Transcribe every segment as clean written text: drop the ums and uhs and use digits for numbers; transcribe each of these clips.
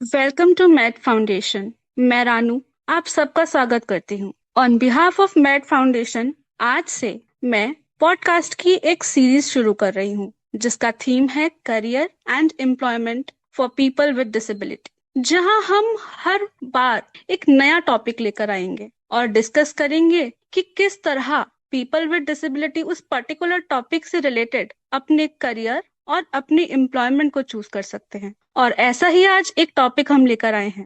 Welcome to matte foundation. मैं रानू आप सबका स्वागत करती हूँ। On behalf of matte foundation आज से मैं पॉडकास्ट की एक सीरीज शुरू कर रही हूँ जिसका थीम है career and employment for people with disability, जहाँ हम हर बार एक नया टॉपिक लेकर आएंगे और डिस्कस करेंगे कि किस तरह पीपल विद डिसेबिलिटी उस पर्टिकुलर टॉपिक से रिलेटेड अपने करियर और अपनी एम्प्लॉयमेंट को चूज कर सकते हैं। और ऐसा ही आज एक टॉपिक हम लेकर आए हैं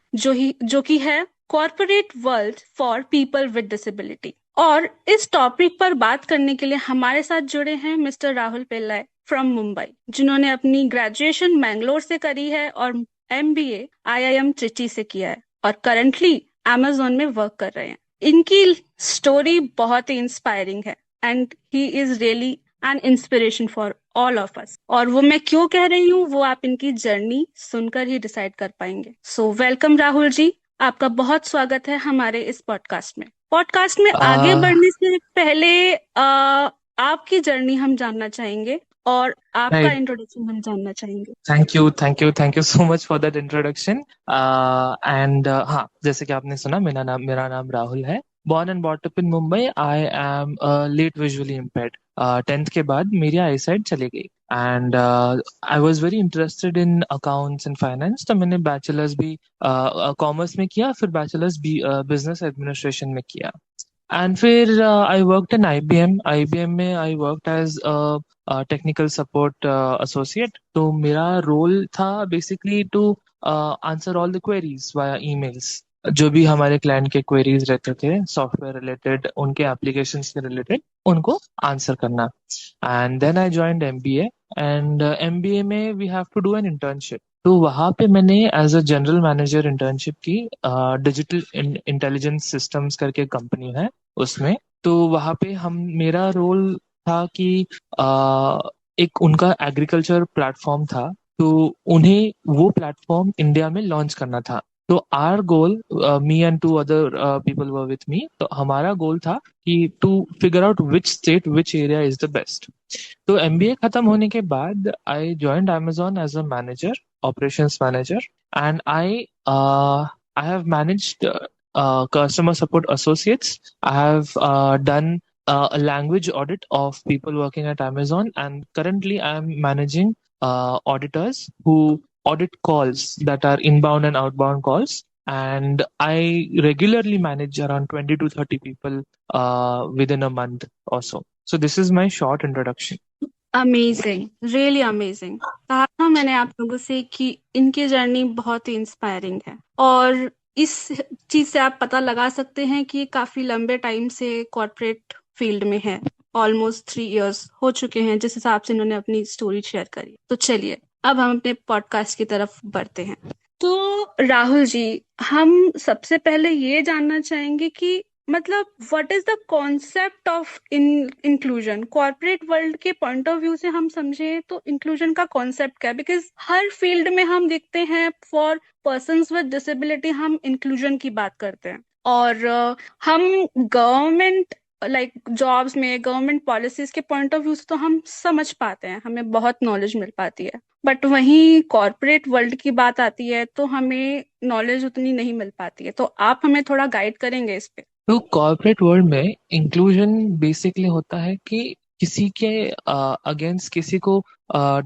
जो कि है corporate world for people with disability. और इस टॉपिक पर बात करने के लिए हमारे साथ जुड़े हैं मिस्टर राहुल पिल्लाई फ्रॉम मुंबई, जिन्होंने अपनी ग्रेजुएशन मैंगलोर से करी है और एमबीए आईआईएम ट्रिची से किया है और करंटली अमेजोन में वर्क कर रहे हैं। इनकी स्टोरी बहुत ही इंस्पायरिंग है and he is really an inspiration for all of us. और वो मैं क्यों कह रही हूँ वो आप इनकी जर्नी सुनकर ही डिसाइड कर पाएंगे। सो वेलकम राहुल जी, आपका बहुत स्वागत है हमारे इस पॉडकास्ट में। पॉडकास्ट में आगे बढ़ने से पहले आपकी जर्नी हम जानना चाहेंगे और आपका Right. इंट्रोडक्शन हम जानना चाहेंगे। Thank you so much for that introduction. And हाँ, जैसे कि आपने सुना, मेरा नाम राहुल है. Born and brought up in Mumbai. I am late visually impaired. 10th के बाद मेरी eyesight चली गई. And I was very interested in accounts and finance. तो मैंने बैचलर्स भी कॉमर्स में किया, फिर बैचलर्स भी बिजनेस एडमिनिस्ट्रेशन में किया. एंड फिर आई वर्कड इन आईबीएम में I worked as technical support associate. तो मेरा रोल था basically to answer all the queries via emails. जो भी हमारे क्लाइंट के क्वेरीज रहते थे सॉफ्टवेयर रिलेटेड, उनके एप्लीकेशंस के रिलेटेड, उनको आंसर करना. And then I joined MBA. And MBA में we have to do an internship. तो वहां पे मैंने as a general manager internship की. डिजिटल इंटेलिजेंस सिस्टम्स करके कंपनी है उसमें. तो वहां पे हम मेरा रोल था कि एक उनका एग्रीकल्चर प्लेटफॉर्म था. तो उन्हें वो प्लेटफॉर्म इंडिया में लॉन्च करना था. तो our goal, me and two other people were with me, तो हमारा गोल था कि to figure out which state which area is the best. तो एमबीए खत्म होने के बाद I joined Amazon as a manager, operations manager, and I have managed customer support associates. I have done a language audit of people working at Amazon, and currently I am managing auditors who audit calls that are inbound and outbound calls. And I regularly manage around 20 to 30 people within a month or so. So this is my short introduction. Amazing, really amazing. कहा था मैंने आप लोगों से कि इनकी journey बहुत ही inspiring है और इस चीज से आप पता लगा सकते हैं कि ये काफी लंबे टाइम से कॉर्पोरेट फील्ड में है। ऑलमोस्ट 3 इयर्स हो चुके हैं जिस हिसाब से इन्होंने अपनी स्टोरी शेयर करी। तो चलिए अब हम अपने पॉडकास्ट की तरफ बढ़ते हैं। तो राहुल जी, हम सबसे पहले ये जानना चाहेंगे कि मतलब what is the concept of inclusion. Corporate world के पॉइंट ऑफ व्यू से हम समझे तो इंक्लूजन का कॉन्सेप्ट क्या है, बिकॉज हर फील्ड में हम देखते हैं फॉर पर्सन्स विद डिसेबिलिटी हम इंक्लूजन की बात करते हैं और हम गवर्नमेंट लाइक जॉब्स में गवर्नमेंट पॉलिसीज के पॉइंट ऑफ व्यू से तो हम समझ पाते हैं, हमें बहुत नॉलेज मिल पाती है। बट वहीं कॉर्पोरेट वर्ल्ड की बात आती है तो हमें नॉलेज उतनी नहीं मिल पाती है। तो आप हमें थोड़ा गाइड करेंगे इस पे। तो कॉर्पोरेट वर्ल्ड में इंक्लूजन बेसिकली होता है कि किसी के अगेंस्ट किसी को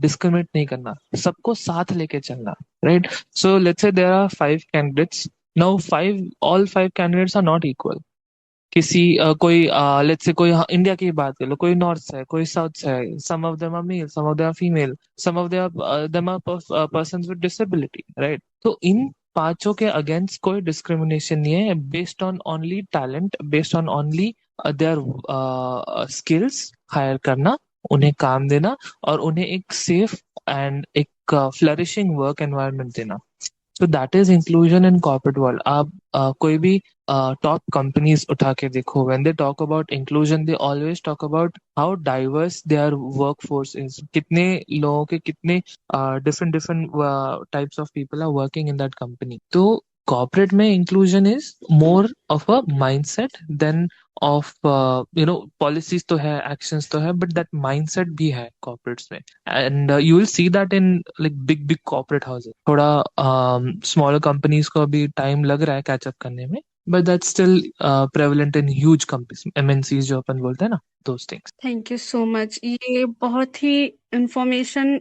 डिस्क्रिमिनेट नहीं करना, सबको साथ लेके चलना. Right. So let's say there are 5 candidates. Now five all 5 candidates are not equal. किसी कोई लेट्स से कोई इंडिया की बात कर लो, कोई नॉर्थ से है, कोई साउथ से है. Some of them are male, some of them are female, some of them are persons with disability. Right. तो इन पांचों के अगेंस्ट कोई डिस्क्रिमिनेशन नहीं है. Based on only talent, based on only their skills hire करना, उन्हें काम देना और उन्हें एक सेफ एंड एक फ्लरिशिंग वर्क एनवायरनमेंट देना. So that is inclusion in corporate world. आप कोई भी टॉप कंपनीज उठा के देखो, when they talk about inclusion they always talk about how diverse their workforce is. कितने लोगों के कितने different different types of people are working in that company. तो कॉर्पोरेट में inclusion is more of a mindset than of policies तो है, actions तो है, बट दैट माइंडसेट भी है कॉर्पोरेट्स में. And you will see that in like big big corporate houses. थोड़ा स्मॉलर कंपनीज को अभी टाइम लग रहा है कैचअप करने में, but that's still prevalent in huge companies, MNCs जो अपन बोलते हैं ना, those things. Thank you so much. ये बहुत ही इंफॉर्मेशन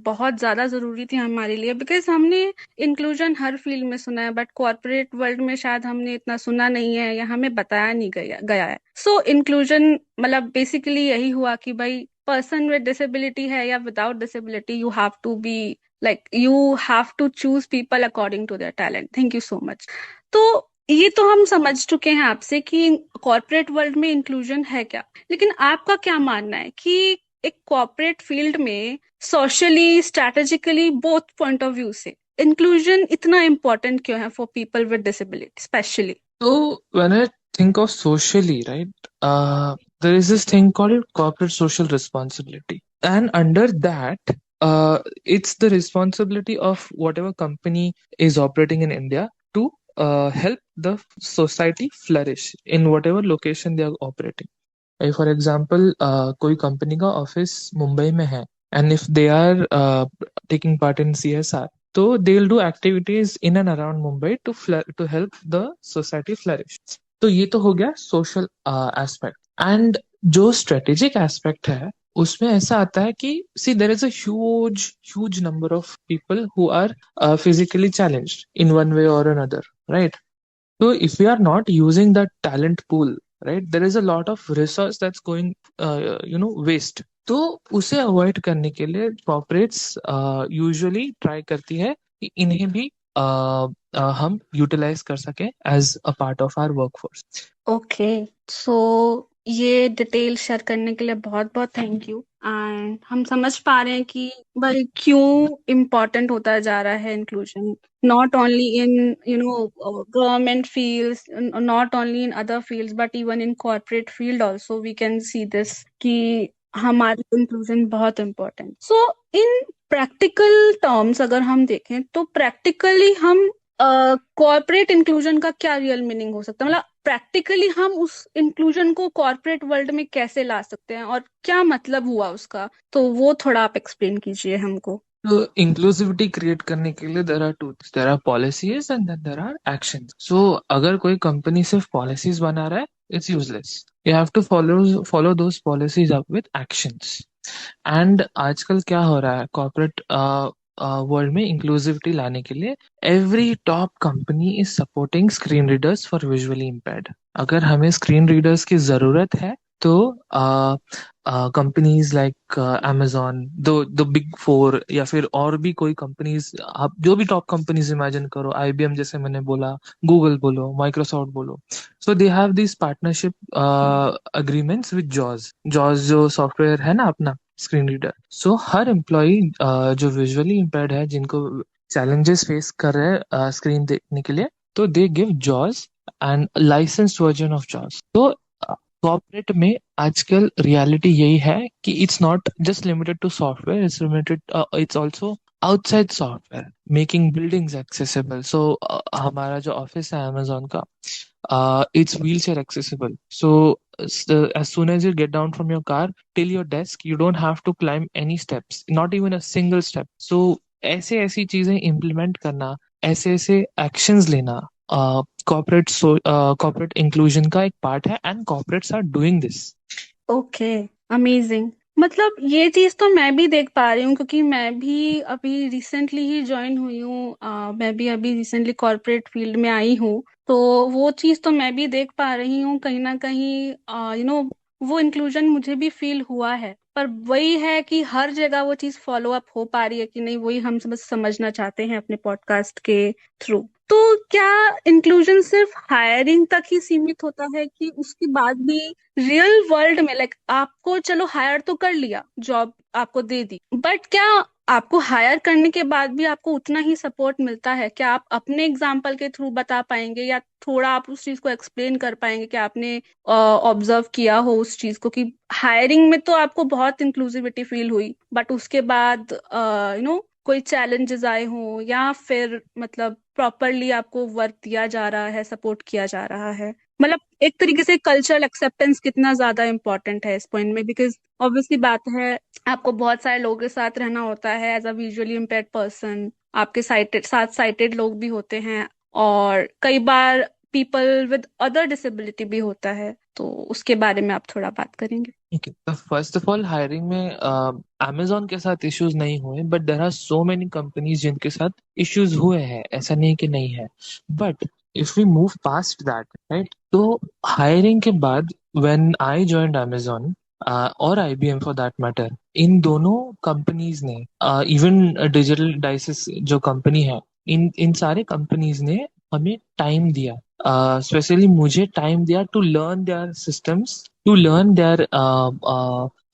बहुत ज्यादा जरूरी थी हमारे लिए, बिकॉज हमने इंक्लूजन हर फील्ड में सुना है, बट कॉर्पोरेट वर्ल्ड में शायद हमने इतना सुना नहीं है या हमें बताया नहीं गया है. सो इंक्लूजन बेसिकली यही हुआ कि भाई पर्सन विद डिसेबिलिटी है या without disability, you have to be you have to choose people according to their talent. Thank you so much. तो ये तो हम समझ चुके हैं आपसे कि कॉर्पोरेट वर्ल्ड में इंक्लूजन है क्या, लेकिन आपका क्या मानना है कि एक कॉर्पोरेट फील्ड में socially strategically both point of view से इंक्लूजन इतना इम्पोर्टेंट क्यों है for people with disability specially? So when I think of socially, right, there is this thing called corporate social responsibility, and under that, it's the responsibility of whatever company is operating in India to help the society flourish in whatever location they are operating. For example, कोई company का office Mumbai में है, and if they are taking part in CSR, तो they will do activities in and around Mumbai to help the society flourish. तो ये तो हो गया सोशल एस्पेक्ट. एंड जो स्ट्रेटेजिक एस्पेक्ट है उसमें ऐसा आता है कि see there is a huge huge number of people who are physically challenged in one way और another, right? So if we are not using that talent pool, right, there is a lot of resource that's going, waste. तो उसे avoid करने के लिए corporates usually try करती है कि इन्हें भी हम यूटिलाइज कर सके as a part of our workforce. Okay, so ये डिटेल शेयर करने के लिए बहुत बहुत थैंक यू. एंड हम समझ पा रहे हैं कि भाई क्यों इम्पोर्टेंट होता जा रहा है inclusion, not only in government fields, not only in other fields, but even in corporate field also we can see this कि हमारी इंक्लूजन बहुत important. So in practical terms अगर हम देखें तो प्रैक्टिकली हम कॉर्पोरेट इंक्लूजन का क्या रियल मीनिंग हो सकता है, प्रैक्टिकली हम उस इंक्लूजन को कॉर्पोरेट वर्ल्ड में कैसे ला सकते हैं और क्या मतलब हुआ उसका, तो वो थोड़ा आप एक्सप्लेन कीजिए हमको. तो इंक्लूसिविटी क्रिएट करने के लिए there are two, there are policies and then there are actions. So अगर कोई कंपनी सिर्फ पॉलिसीज बना रहा है, it's useless. You have to follow those policies up with actions. And आजकल क्या हो रहा है कॉर्पोरेट वर्ल्ड में इंक्लूसिविटी लाने के लिए, every top company is supporting screen readers for visually impaired. अगर हमें स्क्रीन रीडर्स की जरूरत है तो companies like Amazon, the big four, या फिर और भी कोई कंपनीज, आप जो भी टॉप कंपनीज इमेजिन करो, आईबीएम जैसे मैंने बोला, गूगल बोलो, माइक्रोसॉफ्ट बोलो, so they have this partnership agreements with जॉज. जॉज जो सॉफ्टवेयर है ना अपना स्क्रीन रीडर. सो हर एम्प्लॉय जो विजुअली इम्पेयर्ड है, जिनको चैलेंजेस फेस कर रहे हैं स्क्रीन देखने के लिए, तो they give jaws and licensed version of jaws. तो कॉर्पोरेट में आजकल रियलिटी यही है कि it's not just limited to software, it's also outside software, making buildings accessible. सो हमारा जो ऑफिस है अमेजोन का, it's wheelchair accessible. So as soon as you get down from your car till your desk, you don't have to climb any steps, not even a single step. So ऐसे ऐसी चीजें implement करना, ऐसे ऐसे actions लेना, corporate inclusion का एक part है, and corporates are doing this. Okay, amazing. ये चीज तो मैं भी देख पा रही हूँ क्योंकि मैं भी अभी रिसेंटली ही ज्वाइन हुई हूँ. मैं भी अभी रिसेंटली कॉर्पोरेट फील्ड में आई हूँ, तो वो चीज तो मैं भी देख पा रही हूँ कहीं ना कहीं. वो इंक्लूजन मुझे भी फील हुआ है, पर वही है कि हर जगह वो चीज फॉलो अप हो पा रही है कि नहीं, वही हम बस समझना चाहते हैं अपने पॉडकास्ट के थ्रू. तो क्या इंक्लूजन सिर्फ हायरिंग तक ही सीमित होता है कि उसके बाद भी रियल वर्ल्ड में आपको चलो हायर तो कर लिया, जॉब आपको दे दी, बट क्या आपको हायर करने के बाद भी आपको उतना ही सपोर्ट मिलता है? क्या आप अपने एग्जाम्पल के थ्रू बता पाएंगे या थोड़ा आप उस चीज को एक्सप्लेन कर पाएंगे कि आपने ऑब्जर्व किया हो उस चीज को कि हायरिंग में तो आपको बहुत इंक्लूसिविटी फील हुई, बट उसके बाद कोई चैलेंजेस आए हों, या फिर मतलब प्रॉपरली आपको वर्क दिया जा रहा है, सपोर्ट किया जा रहा है? मतलब एक तरीके से कल्चरल एक्सेप्टेंस कितना ज्यादा इम्पोर्टेंट है इस पॉइंट में, बिकॉज ऑब्वियसली बात है, आपको बहुत सारे लोगों के साथ रहना होता है as a visually impaired person, आपके साथ साइटेड लोग भी होते हैं, और कई बार पीपल विद अदर डिसेबिलिटी भी होता है, तो उसके बारे में आप थोड़ा बात करेंगे? Okay. तो फर्स्ट ऑफ ऑल हायरिंग में अमेजोन के साथ इश्यूज नहीं हुए, but there are so many companies जिनके साथ इश्यूज हुए हैं, ऐसा नहीं कि नहीं है। But if we move past that, right, तो हायरिंग के बाद व्हेन आई जॉइंड अमेजोन और आईबीएम फॉर दैट मैटर, इन दोनों कंपनीज ने, इवन डिजिटल डाइसेस जो कंपनी है, इन इन सारे कंपनीज ने हमें टाइम दिया, स्पेशली मुझे टाइम दिया to learn their systems, to learn their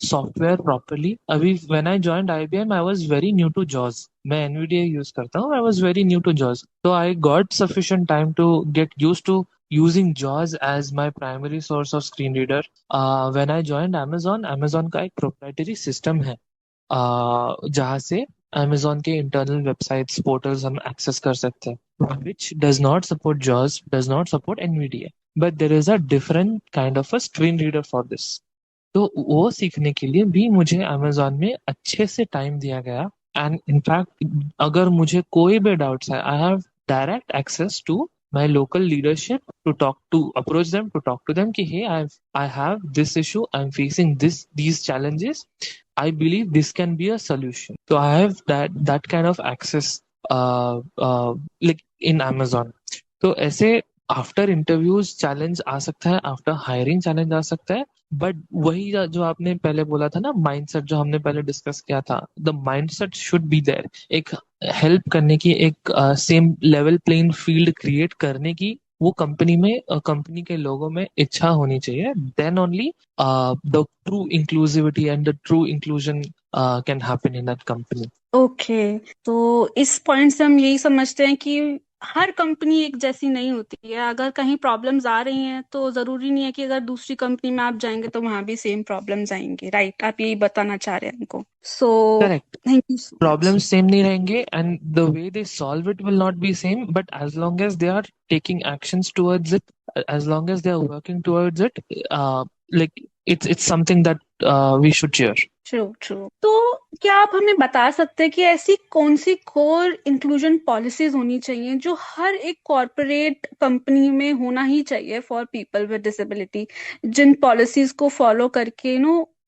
software properly. अभी when I joined IBM, I was very new to JAWS. मैं NVIDIA यूज करता हूँ. I was very new to JAWS. So I got sufficient time to get used to using JAWS as my primary source of screen reader. When I joined Amazon, Amazon का एक proprietary system है, जहाँ से Amazon के internal websites, portals हम access कर सकते हैं, which does not support JAWS, does not support NVIDIA. But there is a different kind of a screen reader for this. तो वो सीखने के लिए भी मुझे अमेजोन में अच्छे से टाइम दिया गया, एंड इनफैक्ट अगर मुझे कोई भी डाउट्स है, I have direct access to my local leadership to talk to approach them, to talk to them कि hey I have this issue, I am facing these challenges, I believe this can be a solution. So I have that kind of access, like in Amazon. तो ऐसे after interviews challenge आ सकता है, after hiring challenge आ सकता है, but वही जो आपने पहले बोला था ना, माइंडसेट जो हमने पहले डिस्कस किया था, the mindset should be there. एक हेल्प करने की, एक same level playing field create करने की, वो कंपनी में, कंपनी के लोगों में इच्छा होनी चाहिए, then only the true inclusivity and the true inclusion can happen in that company. Okay, तो इस पॉइंट से हम यही समझते हैं कि हर कंपनी एक जैसी नहीं होती है। अगर कहीं प्रॉब्लम्स आ रही हैं तो जरूरी नहीं है कि अगर दूसरी कंपनी में आप जाएंगे तो वहां भी सेम प्रॉब्लम्स आएंगे, राइट? आप यही बताना चाह रहे हैं हमको। So correct. Thank you so much. Problems same नहीं रहेंगे, and the way they solve it will not be same, but as long as they are taking actions towards it, as long as they are working towards it, like it's something that we should cheer. True true. तो क्या आप हमें बता सकते हैं कि ऐसी कौन सी कोर इंक्लूजन पॉलिसीज होनी चाहिए जो हर एक कॉरपोरेट कंपनी में होना ही चाहिए फॉर पीपल विद डिसेबिलिटी, जिन पॉलिसीज को फॉलो करके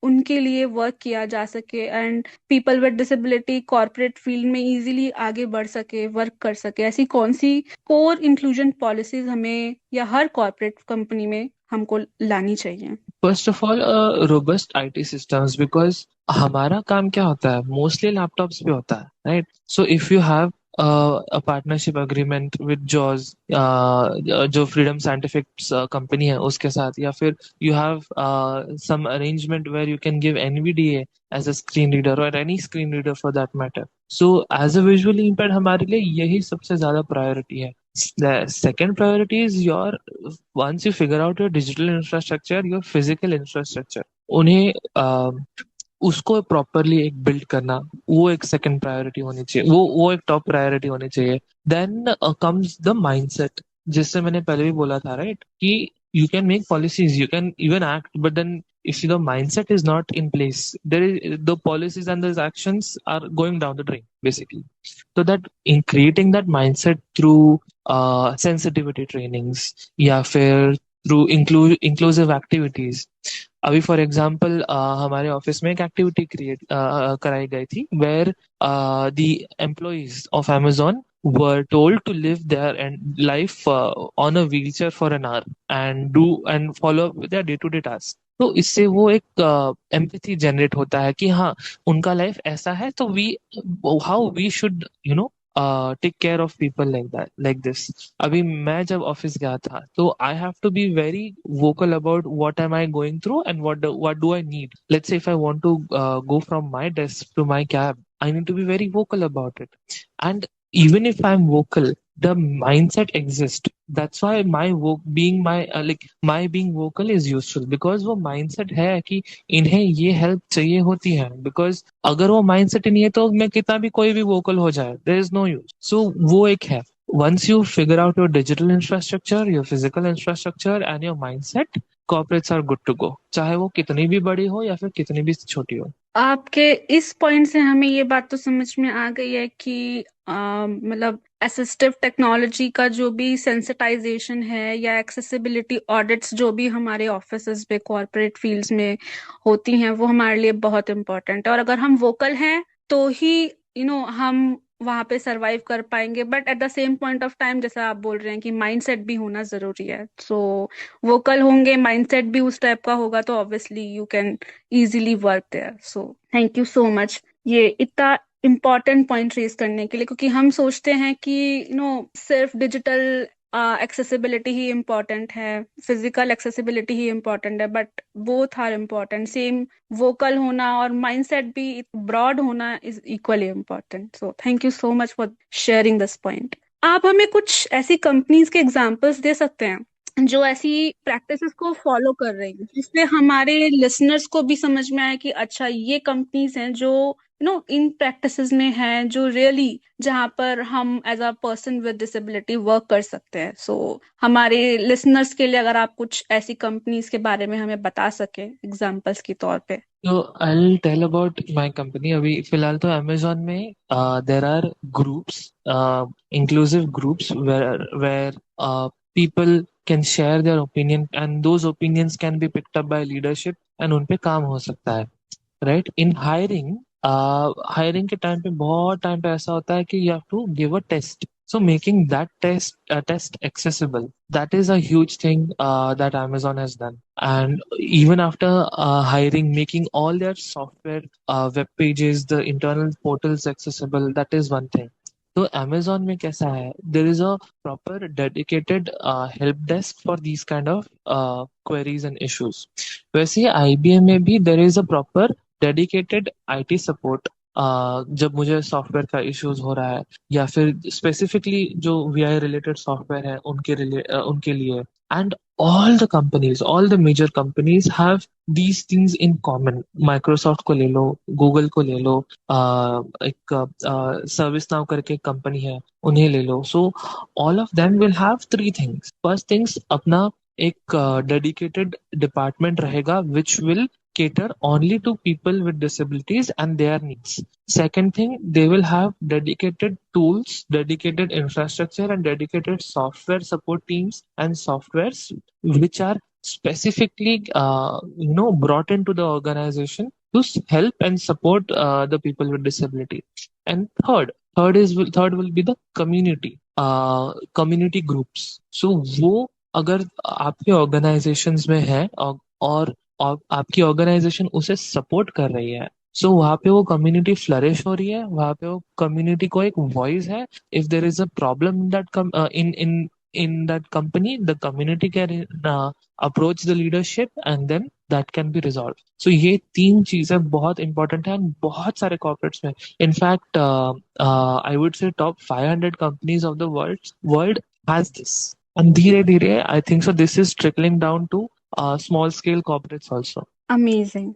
उनके लिए वर्क किया जा सके, and people with disability corporate field में इजीली आगे बढ़ सके, वर्क कर सके? ऐसी कौन सी कोर इंक्लूजन पॉलिसीज हमें या हर कॉरपोरेट कंपनी में हमको लानी चाहिए? First of all, robust IT systems, because हमारा काम क्या होता है, मोस्टली लैपटॉप्स पे होता है, right? So if you have a partnership agreement with JAWS, जो फ्रीडम साइंटिफिक कंपनी है उसके साथ, या फिर you have some arrangement where you can give NVDA as a screen reader or any screen reader for that matter. So as a visually impaired, हमारे लिए यही सबसे ज्यादा प्रायोरिटी है. The second priority is your, once you figure out your digital infrastructure, your physical infrastructure, उन्हें उसको properly एक build करना, वो एक सेकंड प्रायोरिटी होनी चाहिए, वो एक टॉप प्रायोरिटी होनी चाहिए. देन कम्स द माइंडसेट, जिससे मैंने पहले भी बोला था, राइट, कि you can make policies, you can even act, but then if the mindset is not in place, the policies and those actions are going down the drain, basically. So that in creating that mindset through sensitivity trainings, या फिर through inclusive activities. अभी for example हमारे office में एक activity create कराई गई थी, where the employees of Amazon were told to live their life on a wheelchair for an hour and follow up with their day-to-day tasks. तो इससे वो एक एम्पैथी जनरेट होता है कि हाँ, उनका लाइफ ऐसा है, तो how we should take care of people like that, like this. अभी मैं जब ऑफिस गया था, तो I have to be very vocal about what am I going through and what do I need. Let's say if I want to go from my desk to my cab, I need to be very vocal about it. And even if I'm vocal, the mindset exists. That's why my being vocal is useful, because वो mindset है कि इन्हें ये help चाहिए होती है. Because अगर वो mindset ही नहीं है तो मैं कितना भी कोई भी vocal हो जाए, there is no use. So वो एक है. Once you figure out your digital infrastructure, your physical infrastructure and your mindset, corporates are good to go. चाहे वो कितनी भी बड़ी हो या फिर कितनी भी छोटी हो. आपके इस पॉइंट से हमें ये बात तो समझ में आ गई है कि मतलब असिस्टिव टेक्नोलॉजी का जो भी सेंसिटाइजेशन है या एक्सेसिबिलिटी ऑडिट्स जो भी हमारे ऑफिसेज में कॉर्पोरेट फील्ड्स में होती हैं वो हमारे लिए बहुत इम्पोर्टेंट है, और अगर हम वोकल हैं तो ही हम वहां पे सरवाइव कर पाएंगे। But at the same point of time जैसा आप बोल रहे हैं कि माइंडसेट भी होना जरूरी है, सो वोकल होंगे, माइंडसेट भी उस टाइप का होगा तो obviously you can easily work there. So thank you so much ये इतना इम्पोर्टेंट पॉइंट रेज करने के लिए, क्योंकि हम सोचते हैं कि सिर्फ डिजिटल एक्सेसिबिलिटी ही इम्पोर्टेंट है, फिजिकल एक्सेसिबिलिटी ही इम्पोर्टेंट है, but both are important. Same vocal होना और माइंडसेट भी ब्रॉड होना is equally important. So thank you so much for sharing this point. आप हमें कुछ ऐसी कंपनीज के एग्जांपल्स दे सकते हैं जो ऐसी प्रैक्टिसेस को फॉलो कर रही हैं, जिससे हमारे लिसनर्स को भी समझ में आए कि अच्छा ये कंपनीज हैं जो इन प्रैक्टिसेस में हैं, जो रियली जहाँ पर हम as a person with disability work कर सकते हैं। सो हमारे लिसनर्स के लिए अगर आप कुछ ऐसी कंपनीज के बारे में हमें बता सके एग्जांपल्स के तौर पे। So I'll tell about my company. अभी फिलहाल तो Amazon में there are groups, inclusive groups where people can share their opinion, and those opinions can be picked up by leadership and उन पे काम हो सकता है. Right? In hiring के टाइम पे बहुत टाइम पे ऐसा होता है कि you have to give a test. So making that test accessible, that is a huge thing that Amazon has done. And even after hiring, making all their software, web pages, the internal portals accessible, that is one thing. तो Amazon में कैसा है, there is a proper dedicated help desk for these kind of queries and issues. वैसे ही IBM में भी there is a proper dedicated IT support. जब मुझे software का इश्यूज हो रहा है या फिर स्पेसिफिकली जो VI रिलेटेड सॉफ्टवेयर है उनके लिए. And all the major companies have these things in common. Microsoft को ले लो, गूगल को ले लो, एक सर्विस नाउ करके कंपनी है, उन्हें ले लो. So all of them will have three things. First things, अपना एक डेडिकेटेड डिपार्टमेंट रहेगा which will cater only to people with disabilities and their needs. Second thing, they will have dedicated tools, dedicated infrastructure, and dedicated software support teams and softwares which are specifically brought into the organization to help and support the people with disability. And third will be the community groups. So वो अगर आपके organisations में है और आपकी organisation उसे support कर रही है, सो वहां पे वो कम्युनिटी फ्लरिश हो रही है, वहां पे वो कम्युनिटी को एक वॉइस है. If there is a problem in that in that company, the community can approach the leadership and then that can be resolved. So ये तीन चीजें बहुत इंपॉर्टेंट है and बहुत सारे कॉर्पोरेट्स में. इनफैक्ट आई वुड से top 500 companies of the world has this. And धीरे धीरे I think so this is trickling down to small scale corporates also. Amazing.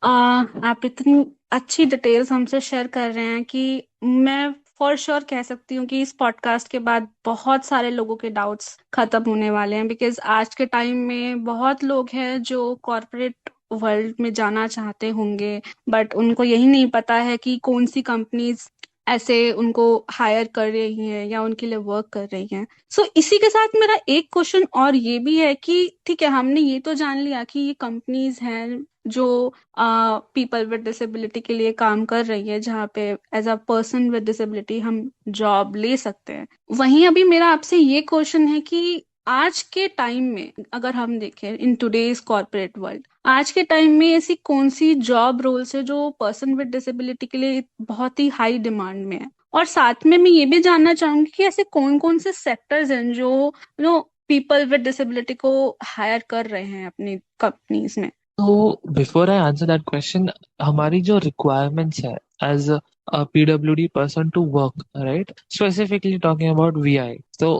आप इतनी अच्छी डिटेल्स हमसे शेयर कर रहे हैं कि मैं फॉर श्योर कह सकती हूँ कि इस पॉडकास्ट के बाद बहुत सारे लोगों के डाउट्स खत्म होने वाले हैं, बिकॉज आज के टाइम में बहुत लोग हैं जो कॉरपोरेट वर्ल्ड में जाना चाहते होंगे, बट उनको यही नहीं पता है कि कौन सी कंपनीज ऐसे उनको हायर कर रही हैं या उनके लिए वर्क कर रही हैं। सो इसी के साथ मेरा एक क्वेश्चन और ये भी है कि ठीक है, हमने ये तो जान लिया कि ये कंपनीज हैं जो पीपल विद डिसेबिलिटी के लिए काम कर रही है, जहाँ पे as a person with disability हम जॉब ले सकते हैं। वहीं अभी मेरा आपसे ये क्वेश्चन है कि आज के टाइम में अगर हम देखें इन टुडेज कॉर्पोरेट वर्ल्ड, आज के टाइम में ऐसी कौन सी जॉब रोल्स है जो पर्सन विद डिसेबिलिटी के लिए बहुत ही हाई डिमांड में है, और साथ में मैं ये भी जानना चाहूंगी कि ऐसे कौन कौन से सेक्टर्स हैं जो पीपल विद डिसेबिलिटी को हायर कर रहे हैं अपनी कंपनीज में। तो before I answer that question, हमारी जो रिक्वायरमेंट्स है as a PWD person to work, right? Specifically talking about VI. So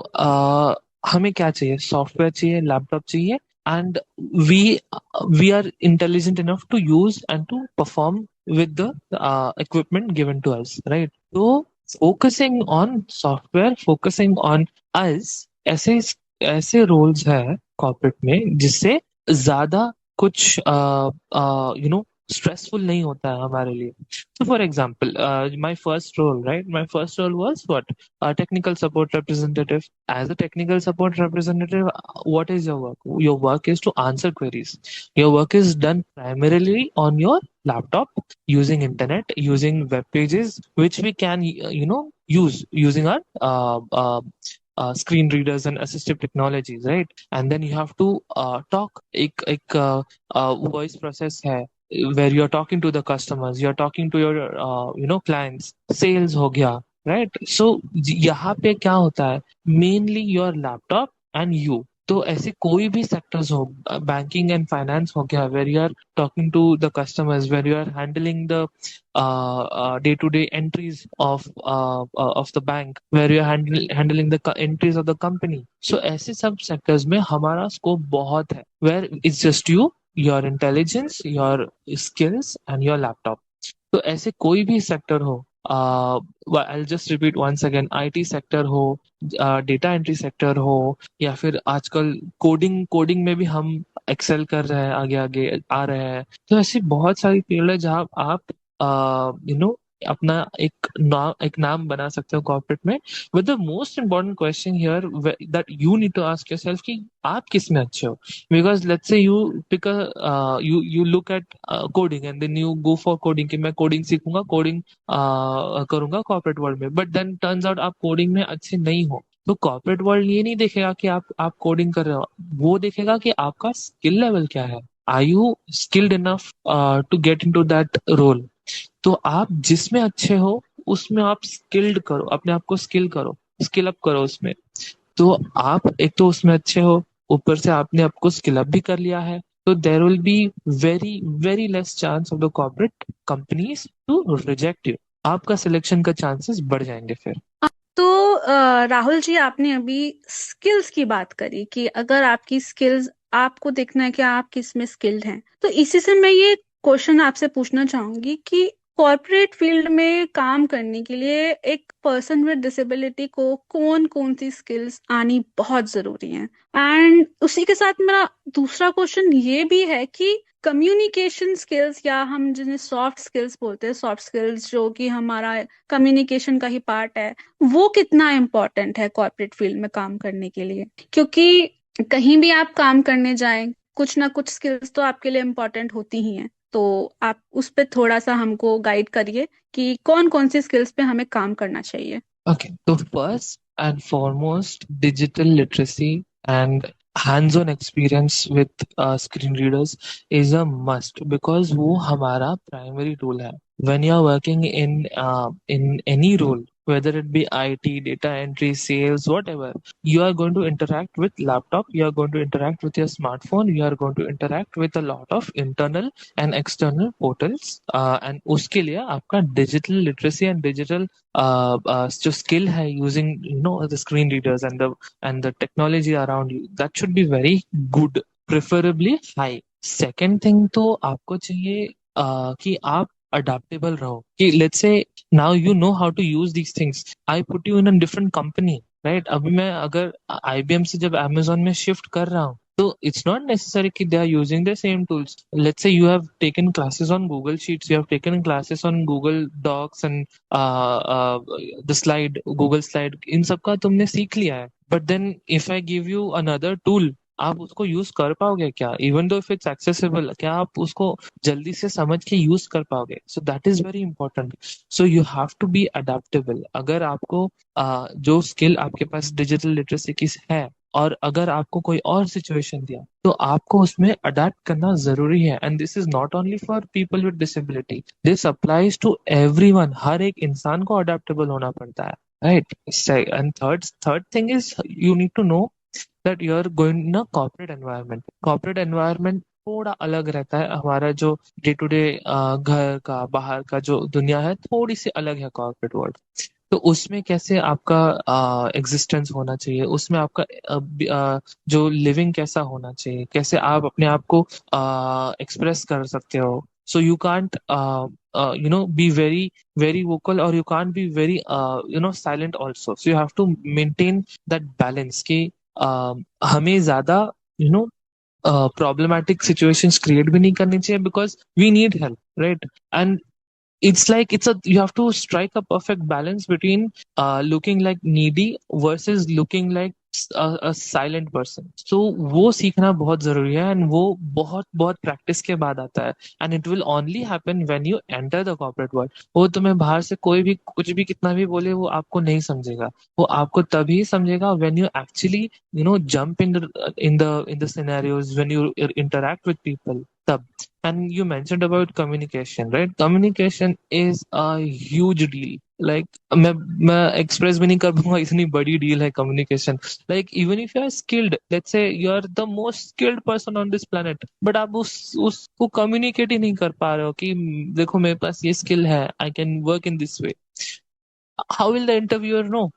हमें क्या चाहिए? सॉफ्टवेयर चाहिए, लैपटॉप चाहिए, and we we are intelligent enough to use and to perform with the equipment given to us, right? So focusing on software, focusing on us, ऐसे ऐसे roles है corporate में जिससे ज्यादा कुछ स्ट्रेसफुल नहीं होता है हमारे लिए. So for example, my first role, right? My first role was what? A technical support representative. As a technical support representative, what is your work? Your work is to answer queries. Your work is done primarily on your laptop, using internet, using web pages, which we can, use using our screen readers and assistive technologies, right? And then you have to talk. एक voice process है where you're talking to the customers, you're talking to your clients. Sales हो गया, right? So यहाँ पे क्या होता है? Mainly your laptop and you. तो ऐसे कोई भी सेक्टर्स हो, बैंकिंग एंड फाइनेंस हो गया, where you are talking to the customers, where you are handling the day-to-day entries of the bank, where you are handling the entries of the company. So ऐसे सब sectors में हमारा scope बहुत है, where it's just you, your intelligence, your skills and your laptop. तो ऐसे कोई भी सेक्टर हो, I'll just repeat once again, IT sector हो, डेटा एंट्री सेक्टर हो, या फिर आजकल कोडिंग में भी हम एक्सेल कर रहे हैं, आगे आगे आ रहे हैं. तो ऐसी बहुत सारी फील्ड है जहाँ आप अपना एक नाम बना सकते हो कॉर्पोरेट में. But the most important question here that you need to ask yourself कि आप किस में अच्छे हो. Because let's say you pick you look at coding and then you go for coding कि मैं कोडिंग सीखूंगा, कोडिंग करूंगा कॉर्पोरेट वर्ल्ड में. बट देन टर्न्स आउट आप कोडिंग में अच्छे नहीं हो. तो कॉर्पोरेट वर्ल्ड ये नहीं देखेगा कि आप कोडिंग कर रहे हो, वो देखेगा कि आपका स्किल लेवल क्या है. Are you skilled enough to get into that role? तो आप जिसमें अच्छे हो उसमें आप स्किल्ड करो, अपने आप को स्किल करो, स्किल अप करो उसमें. तो आप एक तो उसमें अच्छे हो, ऊपर से आपने आपको स्किल अप भी कर लिया है, तो there will be very very less chance of the corporate companies to reject you. आपका सिलेक्शन का चांसेस बढ़ जाएंगे फिर. तो राहुल जी, आपने अभी स्किल्स की बात करी कि अगर आपकी स्किल्स, आपको देखना है कि आप किस में स्किल्ड हैं, तो इसी से मैं ये क्वेश्चन आपसे पूछना चाहूंगी कि कॉर्पोरेट फील्ड में काम करने के लिए एक पर्सन विद डिसेबिलिटी को कौन कौन सी स्किल्स आनी बहुत जरूरी है. एंड उसी के साथ मेरा दूसरा क्वेश्चन ये भी है कि कम्युनिकेशन स्किल्स, या हम जिन्हें सॉफ्ट स्किल्स बोलते हैं, सॉफ्ट स्किल्स जो कि हमारा कम्युनिकेशन का ही पार्ट है, वो कितना इम्पोर्टेंट है कॉर्पोरेट फील्ड में काम करने के लिए. क्योंकि कहीं भी आप काम करने जाएं, कुछ ना कुछ स्किल्स तो आपके लिए इम्पोर्टेंट होती ही हैं. तो आप उस पे थोड़ा सा हमको गाइड करिए कि कौन कौन सी स्किल्स पे हमें काम करना चाहिए. Okay, so first and foremost, digital literacy and hands-on experience with screen readers is a must, because वो हमारा primary tool है. When you are working in any role, whether it be IT, data entry, sales, whatever, you are going to interact with laptop, you are going to interact with your smartphone, you are going to interact with a lot of internal and external portals, and उसके लिए आपका digital literacy and digital जो skill है using the screen readers and the technology around you, that should be very good, preferably high. Second thing, तो आपको चाहिए कि आप adaptable रहो. कि let's say now you know how to use these things. I put you in a different company, right? अभी मैं अगर IBM से जब Amazon में shift कर रहा हूँ, so it's not necessary कि they are using the same tools. Let's say you have taken classes on Google Sheets, you have taken classes on Google Docs and Google Slide, इन सब का तुमने सीख लिया है. But then if I give you another tool, आप उसको use कर पाओगे क्या? Even though if it's accessible, क्या आप उसको जल्दी से समझ के यूज कर पाओगे? So that is very important. So you have to be adaptable. अगर आपको जो स्किल आपके पास डिजिटल लिटरेसी की है, और अगर आपको कोई और सिचुएशन दिया, तो आपको उसमें अडेप्ट करना जरूरी है. And this is not only for people with disability, this applies to everyone. हर एक इंसान को अडेप्टेबल होना पड़ता है, right? And third thing is, you need to know that you are going in a corporate environment. Corporate environment थोड़ा अलग रहता है। हमारा जो डे टू डे घर का बाहर का जो दुनिया है थोड़ी सी अलग है कॉर्पोरेट वर्ल्ड। तो उसमें कैसे आपका एग्जिस्टेंस होना चाहिए, उसमें आपका जो लिविंग कैसा होना चाहिए, कैसे आप अपने आप को एक्सप्रेस कर सकते हो। So you can't be very very vocal, और you can't be very silent also. So you have to maintain that balance कि हमें ज्यादा you know problematic situations create भी नहीं करनी चाहिए, because we need help, right? And it's a you have to strike a perfect balance between looking like needy versus looking like a silent person. So वो सीखना बहुत जरूरी है, and वो बहुत बहुत प्रैक्टिस के बाद आता है। And it will only happen when you enter the corporate world. वो तुम्हें बाहर से कोई भी कुछ भी कितना भी बोले, वो आपको नहीं समझेगा। वो आपको तभी समझेगा when you actually jump in the scenarios, when you interact with people, तब। And you mentioned about communication, right? Communication is a huge deal. Like मैं express भी नहीं कर पाऊंगा, इतनी बड़ी deal है communication. Like even if you are skilled, let's say you are the most skilled person on this planet, but आप उसको communicate ही नहीं कर पा रहे हो कि देखो मेरे पास ये skill है, I can work in this way. How will the interviewer know?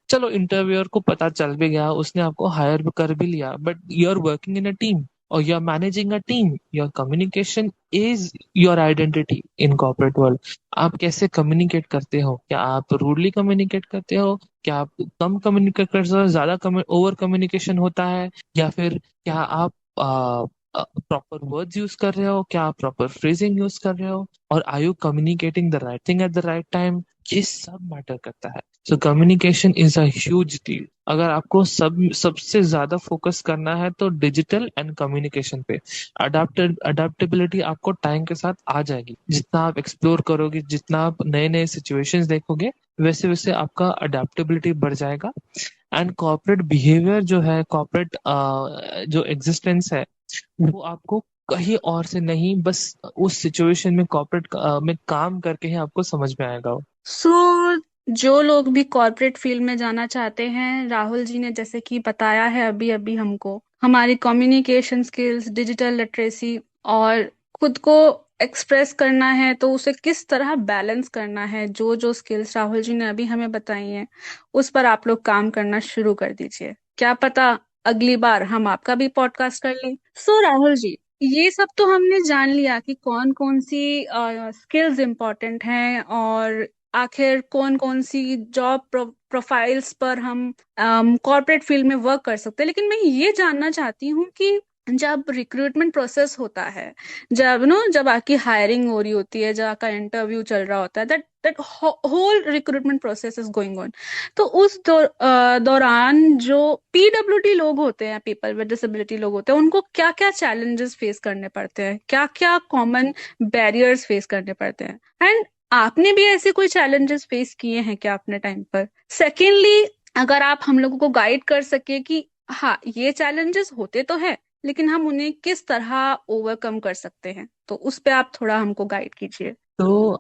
चलो इंटरव्यूअर को पता चल भी गया, उसने आपको हायर कर भी लिया, but you are working in a team और you are managing a team. Your communication is your identity in corporate world. आप कैसे कम्युनिकेट करते हो? क्या आप रूडली कम्युनिकेट करते हो? क्या आप कम कम्युनिकेट करते हो, ज्यादा ओवर कम्युनिकेशन होता है? या फिर क्या आप प्रॉपर वर्ड्स यूज कर रहे हो? क्या आप प्रॉपर फ्रेजिंग यूज कर रहे हो? और are you communicating the right thing at the right time? ये सब मैटर करता है। So communication is a huge deal. अगर आपको सबसे ज्यादा फोकस करना है तो डिजिटल एंड कम्युनिकेशन पे। अडेप्टेबिलिटी आपको टाइम के साथ आ जाएगी। जितना आप एक्सप्लोर करोगे, जितना आप नए नए सिचुएशंस देखोगे, वैसे वैसे आपका अडेप्टेबिलिटी बढ़ जाएगा। एंड कॉर्पोरेट बिहेवियर जो है, कॉर्पोरेट जो एग्जिस्टेंस है, वो आपको कहीं और से नहीं, बस उस सिचुएशन में कॉर्पोरेट में काम करके ही आपको समझ में आएगा। सो जो लोग भी कॉर्पोरेट फील्ड में जाना चाहते हैं, राहुल जी ने जैसे कि बताया है अभी अभी हमको, हमारी कम्युनिकेशन स्किल्स, डिजिटल लिटरेसी और खुद को एक्सप्रेस करना है तो उसे किस तरह बैलेंस करना है, जो जो स्किल्स राहुल जी ने अभी हमें बताई हैं उस पर आप लोग काम करना शुरू कर दीजिए। क्या पता अगली बार हम आपका भी पॉडकास्ट कर लें। सो राहुल जी, ये सब तो हमने जान लिया कि कौन कौन सी स्किल्स इम्पोर्टेंट हैं और आखिर कौन कौन सी जॉब प्रोफाइल्स पर हम कॉर्पोरेट फील्ड में वर्क कर सकते हैं। लेकिन मैं ये जानना चाहती हूँ कि जब रिक्रूटमेंट प्रोसेस होता है, जब आपकी हायरिंग हो रही होती है, जब आपका इंटरव्यू चल रहा होता है, that that whole recruitment process is going on, तो उस दौरान जो पीडब्ल्यूडी लोग होते हैं, पीपल विद डिसेबिलिटी लोग होते हैं, उनको क्या क्या चैलेंजेस फेस करने पड़ते हैं, क्या क्या कॉमन बैरियर्स फेस करने पड़ते हैं, एंड आपने भी ऐसे कोई चैलेंजेस फेस किए हैं क्या अपने टाइम पर? सेकेंडली, अगर आप हम लोगों को गाइड कर सके कि हाँ, ये चैलेंजेस होते तो है लेकिन हम उन्हें किस तरह ओवरकम कर सकते हैं, तो उस पे आप थोड़ा हमको गाइड कीजिए। तो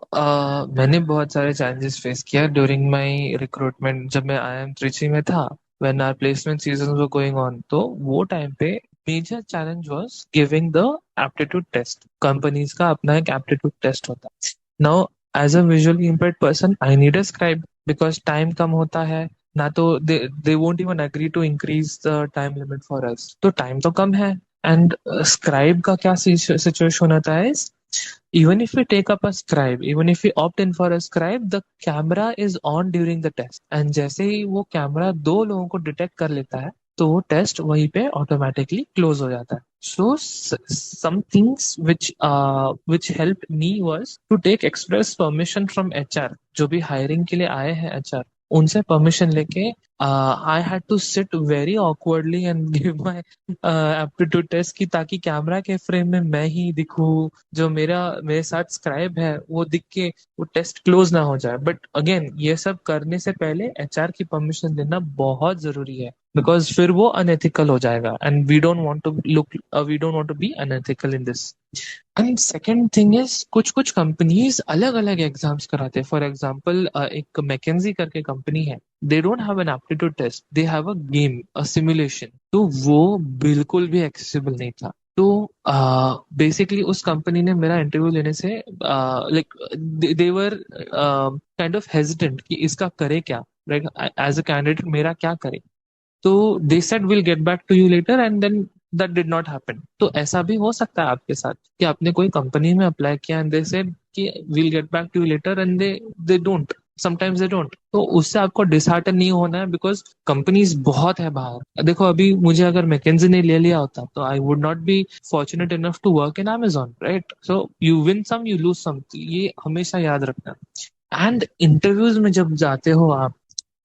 मैंने बहुत सारे चैलेंजेस फेस किया ड्यूरिंग माय रिक्रूटमेंट। जब मैं IIM त्रिची में था, when our placement season were going on, तो वो टाइम पे major challenge was giving the aptitude test. Companies का अपना एक एप्टीट्यूड टेस्ट होता है। Now as a visually impaired person, I need a scribe, because time कम होता है ना। तो they won't even agree to increase the time limit for अस, तो टाइम तो कम है। एंड स्क्राइब का क्या सिचुएशन होता है? Even if we take up a scribe, even if we opt in for a scribe, the camera is on during the test. And जैसे ही वो camera दो लोगों को डिटेक्ट कर लेता है, तो वो टेस्ट वहीं पे ऑटोमेटिकली क्लोज हो जाता है। So some things which helped me was to take express permission from HR। जो भी हायरिंग के लिए आए हैं HR, उनसे परमिशन लेके I had to sit very awkwardly and give my aptitude test की, ताकि कैमरा के फ्रेम में मैं ही दिखूं, जो मेरे साथ स्क्राइब है वो दिख के वो टेस्ट क्लोज ना हो जाए। बट अगेन, ये सब करने से पहले HR की परमिशन लेना बहुत जरूरी है, बिकॉज फिर वो अनएथिकल हो जाएगा, and we don't want to be unethical in this. And second thing is, कुछ कुछ कंपनीज अलग अलग एग्जाम्स कराते हैं। फॉर एग्जाम्पल, एक मैकेंजी करके कंपनी है, they don't have an aptitude test, they have a game, a simulation. तो वो बिल्कुल भी एक्सेसिबल नहीं था। तो बेसिकली उस कंपनी ने मेरा इंटरव्यू लेने से like they were kind of hesitant कि इसका करे क्या, लाइक एज अ कैंडिडेट मेरा क्या करे। तो they said will get back to you later and then that did not happen. तो ऐसा भी हो सकता है आपके साथ कि आपने कोई कंपनी में अप्लाई किया एंड दे सेड कि will get back to you later and they don't, sometimes they don't. तो उससे आपको डिसहार्टन नहीं होना है, बिकॉज कंपनीज बहुत है बाहर। देखो अभी मुझे अगर मैकेंजी ने ले लिया होता तो I would not be fortunate enough to work in Amazon, right? So you win some you lose some, ये हमेशा याद रखना। एंड इंटरव्यूज में जब जाते हो आप,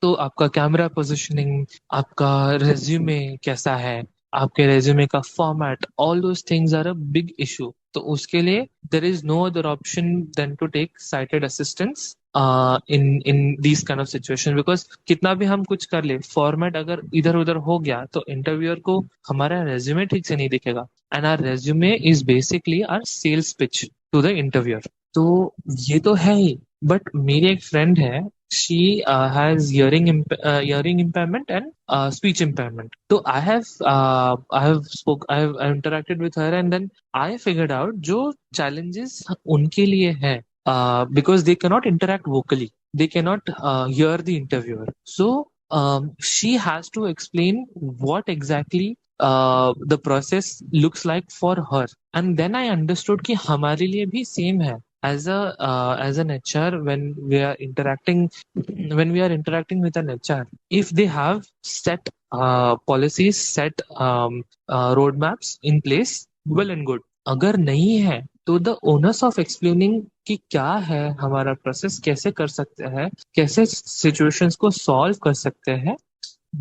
तो आपका कैमरा पोजिशनिंग, आपका रेज्यूमे कैसा है, आपके रेज्यूमे का format, all those things are a big issue. तो उसके लिए there is no other option than to take sighted assistance in in these kind of situation. Because कितना भी हम कुछ कर ले, फॉर्मेट अगर इधर उधर हो गया तो इंटरव्यूअर को हमारा रेज्यूमे ठीक से नहीं दिखेगा, and our resume is basically our sales pitch to the interviewer. तो ये तो है ही। बट मेरी एक फ्रेंड है, she has hearing impairment and speech impairment. So I have interacted with her, and then I figured out जो challenges उनके लिए है, because they cannot interact vocally, they cannot hear the interviewer. So she has to explain what exactly the process looks like for her, and then I understood कि हमारे लिए भी same है as an HR. When we are interacting with an HR, if they have set policies, set roadmaps in place, well and good. अगर नहीं है तो the owners of explaining कि क्या है हमारा प्रोसेस, कैसे कर सकते हैं, कैसे सिचुएशंस को सॉल्व कर सकते हैं,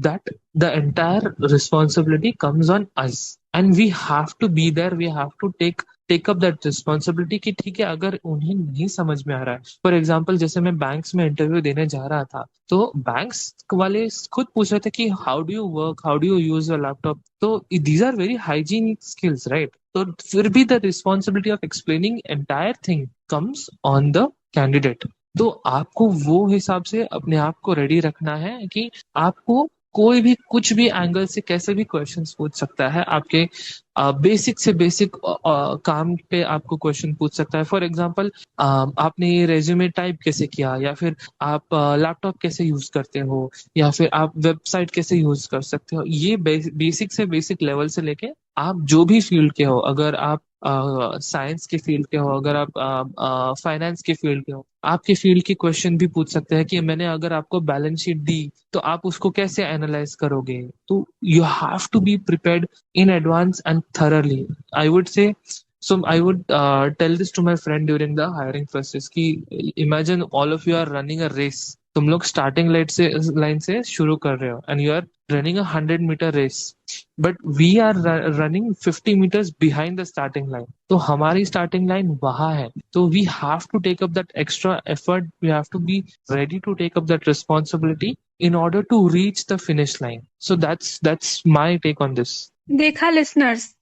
that the entire responsibility comes on us, and we have to be there, we have to take up that responsibility कि ठीक है अगर उन्हें नहीं समझ में आ रहा है। फॉर एग्जाम्पल जैसे मैं बैंक्स में इंटरव्यू देने जा रहा था, तो बैंक्स वाले खुद पूछ रहे थे कि how do you work, how do you use your laptop. तो these are very hygienic skills, right? तो फिर भी the responsibility of explaining entire thing comes on the candidate. तो आपको वो हिसाब से अपने आप को रेडी रखना है कि आपको कोई भी कुछ भी एंगल से कैसे भी क्वेश्चंस पूछ सकता है, आपके बेसिक से बेसिक काम पे आपको क्वेश्चन पूछ सकता है। फॉर एग्जांपल आपने ये रेज्यूमे टाइप कैसे किया, या फिर आप लैपटॉप कैसे यूज करते हो, या फिर आप वेबसाइट कैसे यूज कर सकते हो। ये बेसिक से बेसिक लेवल से लेके आप जो भी फील्ड के हो, अगर आप साइंस के फील्ड के हो, अगर आप फाइनेंस के फील्ड के हो, आपके फील्ड की क्वेश्चन भी पूछ सकते हैं कि मैंने अगर आपको बैलेंस शीट दी तो आप उसको कैसे एनालाइज करोगे। तो you have to be prepared in advance and thoroughly, I would say. So I would tell this to my friend during the hiring process कि imagine all of you are running a race. तुम लोग starting line से शुरू कर रहे हो, and you are running 100 metre race, but we are running 50 metres behind the starting line. तो हमारी स्टार्टिंग लाइन वहां है, तो we have to take up that extra effort, we have to be ready to take up that responsibility in order to reach the finish line. So that's my take on this. देखा listeners,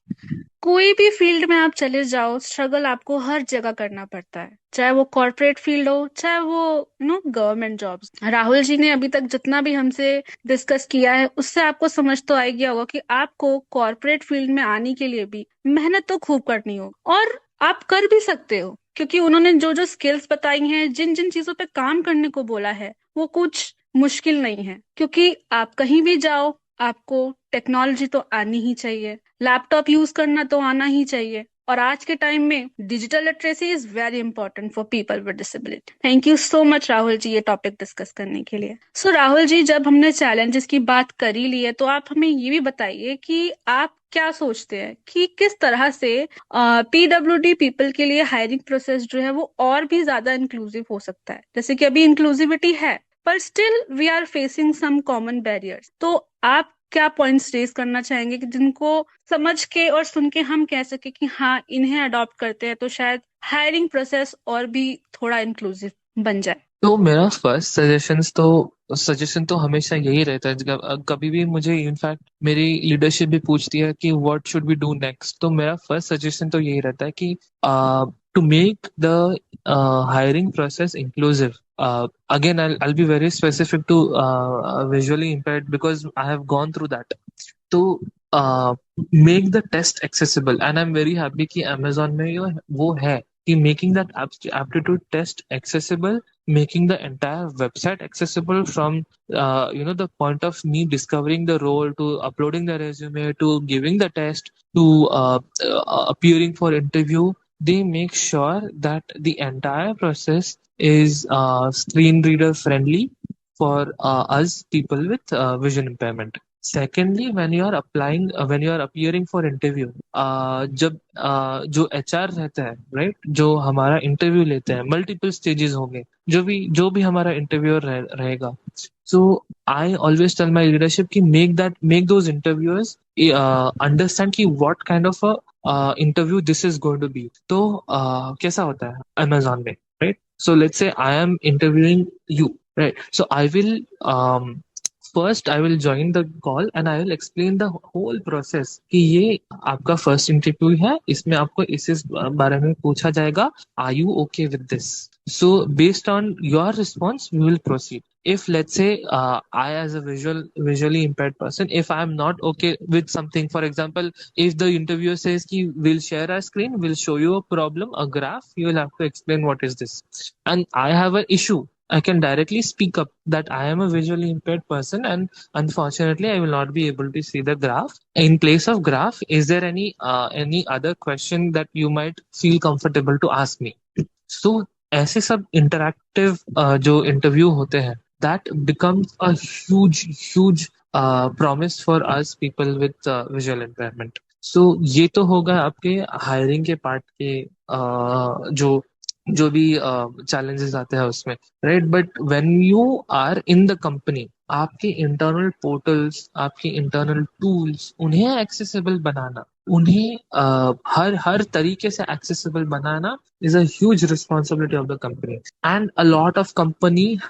कोई भी field में आप चले जाओ, struggle आपको हर जगह करना पड़ता है, चाहे वो कॉर्पोरेट फील्ड हो, चाहे वो गवर्नमेंट जॉब्स। राहुल जी ने अभी तक जितना भी हमसे डिस्कस किया है, उससे आपको समझ तो आ गया होगा कि आपको कॉर्पोरेट फील्ड में आने के लिए भी मेहनत तो खूब करनी हो, और आप कर भी सकते हो, क्योंकि उन्होंने जो जो स्किल्स बताई हैं, जिन जिन चीजों पे काम करने को बोला है, वो कुछ मुश्किल नहीं है। क्योंकि आप कहीं भी जाओ, आपको टेक्नोलॉजी तो आनी ही चाहिए, लैपटॉप यूज करना तो आना ही चाहिए, और आज के टाइम में digital literacy is very important for people with disability. Thank you so much Rahul ji, ये टॉपिक डिस्कस करने के लिए। सो राहुल जी, जब हमने चैलेंजेस की बात कर ही ली है, तो आप हमें ये भी बताइए कि आप क्या सोचते हैं कि किस तरह से पीडब्ल्यूडी पीपल के लिए हायरिंग प्रोसेस जो है वो और भी ज्यादा इंक्लूसिव हो सकता है। जैसे कि अभी इंक्लूसिविटी है, पर still we are facing some common barriers. तो आप क्या पॉइंट्स रेज करना चाहेंगे कि जिनको समझ के और सुन के हम कह सके कि हाँ, इन्हें अडॉप्ट करते हैं तो शायद हायरिंग प्रोसेस और भी थोड़ा इंक्लूसिव बन जाए। तो मेरा फर्स्ट सजेशन तो हमेशा यही रहता है, कभी भी मुझे इनफैक्ट मेरी लीडरशिप भी पूछती है कि what should we do next, तो मेरा फर्स्ट सजेशन तो यही रहता है कि to make the hiring process inclusive. Again, I'll be very specific to visually impaired because I have gone through that. तो uh, make the test accessible. And I'm very happy कि Amazon में वो है कि making that aptitude test accessible, making the entire website accessible from the point of me discovering the role to uploading the resume to giving the test to appearing for interview. They make sure that the entire process is screen reader friendly for us people with vision impairment. Secondly, when you are appearing for interview, जब जो HR रहता है, right, जो हमारा interview लेते हैं, multiple stages होंगे, जो भी हमारा इंटरव्यूअर रहेगा. So I always tell my leadership कि make those interviewers understand कि what kind of a interview this is going to be. तो कैसा होता है Amazon में, right? So let's say I am interviewing you, right? So I will first I will join the call and I will explain the whole process कि ये आपका first interview है, इसमें आपको इस बारे में पूछा जाएगा. Are you okay with this? So based on your response, we will proceed. If let's say I as a visually impaired person, if I am not okay with something, for example, if the interviewer says कि we'll share our screen, we'll show you a problem, a graph, you will have to explain what is this, and I have an issue, I can directly speak up that I am a visually impaired person and unfortunately I will not be able to see the graph. In place of graph, is there any other question that you might feel comfortable to ask me? So ऐसे सब interactive जो interview होते हैं, that becomes a huge promise for us people with visual impairment. So ये तो होगा आपके hiring के part के जो भी challenges आते हैं उसमें, right? But when you are in the company, आपके internal portals, आपके internal tools, उन्हें accessible बनाना, उन्हें हर तरीके से accessible banana is a huge responsibility of the company. And a lot of companies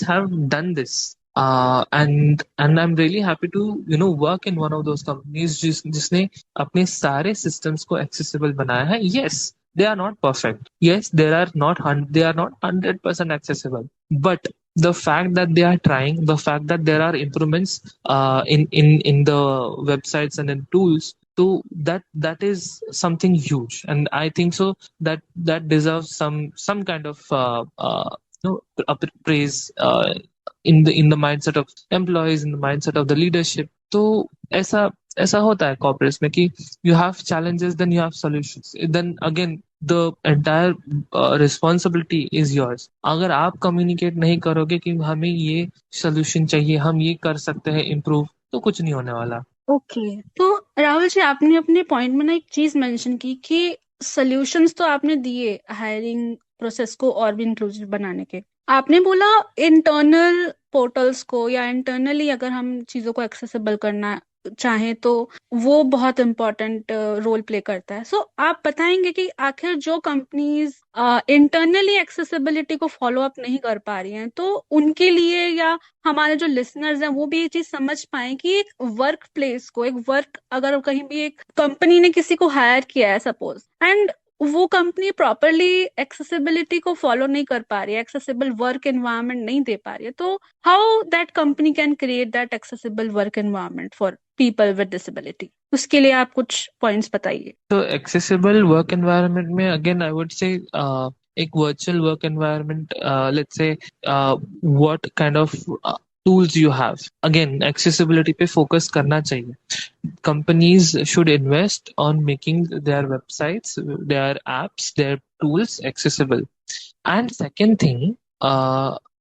have done this. And I'm really happy to work in one of those companies जिसने अपने सारे systems को accessible बनाया है. Yes, they are not perfect. Yes, they are not 100% accessible. But the fact that they are trying, the fact that there are improvements in the websites and in tools, so that is something huge, and I think so that deserves some kind of praise in the mindset of employees, in the mindset of the leadership. तो ऐसा ऐसा होता है corporates में कि you have challenges, then you have solutions, then again the entire responsibility is yours. अगर आप communicate नहीं करोगे कि हमें ये solution चाहिए, हम ये कर सकते हैं improve, तो कुछ नहीं होने वाला. ओके, तो राहुल जी, आपने अपने पॉइंट में ना एक चीज मेंशन की कि सॉल्यूशंस तो आपने दिए हायरिंग प्रोसेस को और भी इंक्लूसिव बनाने के. आपने बोला इंटरनल पोर्टल्स को या इंटरनली अगर हम चीजों को एक्सेसिबल करना चाहें तो वो बहुत इम्पोर्टेंट रोल प्ले करता है. सो आप बताएंगे कि आखिर जो कंपनीज इंटरनली एक्सेसिबिलिटी को फॉलो अप नहीं कर पा रही हैं, तो उनके लिए या हमारे जो लिसनर्स हैं वो भी ये चीज समझ पाए कि एक वर्क प्लेस को, एक वर्क, अगर कहीं भी एक कंपनी ने किसी को हायर किया है सपोज, एंड वो कंपनी प्रॉपरली एक्सेसिबिलिटी को फॉलो नहीं कर पा रही है, एक्सेसिबल वर्क एनवायरनमेंट नहीं दे पा रही है, तो how that company can create that accessible work environment for people with disability. उसके लिए आप कुछ पॉइंट्स बताइए. तो accessible work environment में again I would say एक virtual work environment, let's say what kind of tools you have. Again, accessibility पे focus करना चाहिए. Companies should invest on making their websites, their apps, their tools accessible. And second thing,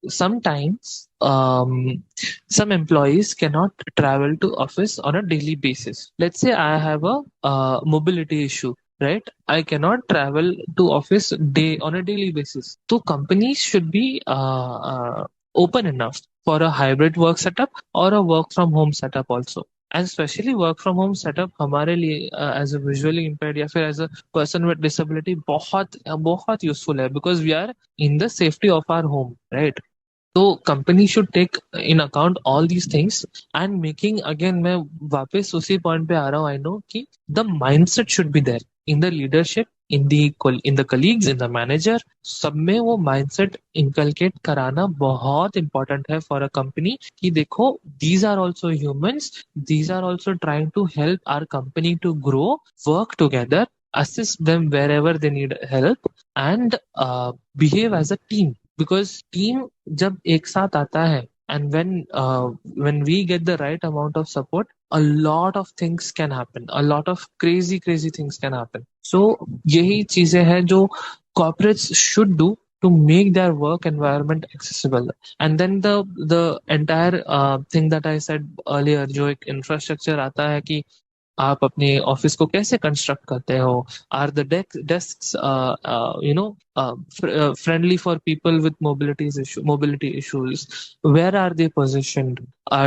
sometimes some employees cannot travel to office on a daily basis. Let's say I have a mobility issue, right? I cannot travel to office on a daily basis. So companies should be open enough for a hybrid work setup or a work from home setup also. And especially work from home setup हमारे लिए as a visually impaired या फिर as a person with disability बहुत useful है, because we are in the safety of our home, right? So company should take in account all these things and making, again मैं वापस उसी point पे आ रहा हूँ. I know कि the mindset should be there in the leadership in the colleagues, in the manager, सब में वो mindset inculcate कराना बहुत important है for a company कि देखो these are also humans, these are also trying to help our company to grow, work together, assist them wherever they need help, and behave as a team. Because team जब एक साथ आता है, and when we get the right amount of support, a lot of things can happen, a lot of crazy things can happen. So यही चीजें हैं जो corporates should do to make their work environment accessible. And then the entire thing that I said earlier, जो एक infrastructure आता है कि आप अपने ऑफिस को कैसे कंस्ट्रक्ट करते हो, are the desks friendly for people with mobility issues, where are they positioned,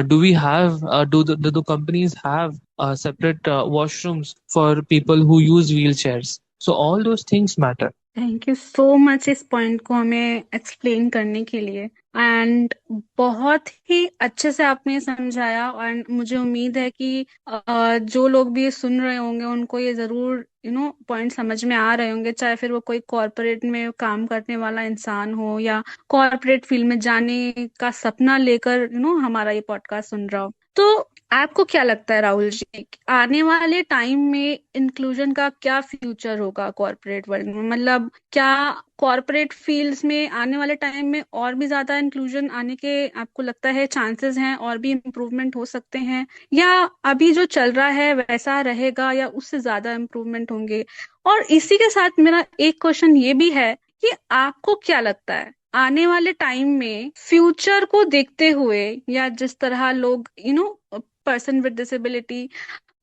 do we have do the companies have separate washrooms for people who use wheelchairs? So all those things matter. Thank you so much इस point को हमें explain करने के लिए। And बहुत ही अच्छे से आपने समझाया, और मुझे उम्मीद है कि जो लोग भी ये सुन रहे होंगे उनको ये जरूर पॉइंट समझ में आ रहे होंगे, चाहे फिर वो कोई कॉरपोरेट में काम करने वाला इंसान हो या कॉरपोरेट फील्ड में जाने का सपना लेकर हमारा ये पॉडकास्ट सुन रहा हो। तो आपको क्या लगता है राहुल जी, आने वाले टाइम में इंक्लूजन का क्या फ्यूचर होगा कॉरपोरेट वर्ल्ड में? मतलब क्या कॉरपोरेट फील्ड्स में आने वाले टाइम में और भी ज्यादा इंक्लूजन आने के आपको लगता है चांसेस हैं, और भी इम्प्रूवमेंट हो सकते हैं, या अभी जो चल रहा है वैसा रहेगा, या उससे ज्यादा इम्प्रूवमेंट होंगे? और इसी के साथ मेरा एक क्वेश्चन ये भी है कि आपको क्या लगता है आने वाले टाइम में फ्यूचर को देखते हुए, या जिस तरह लोग person with disability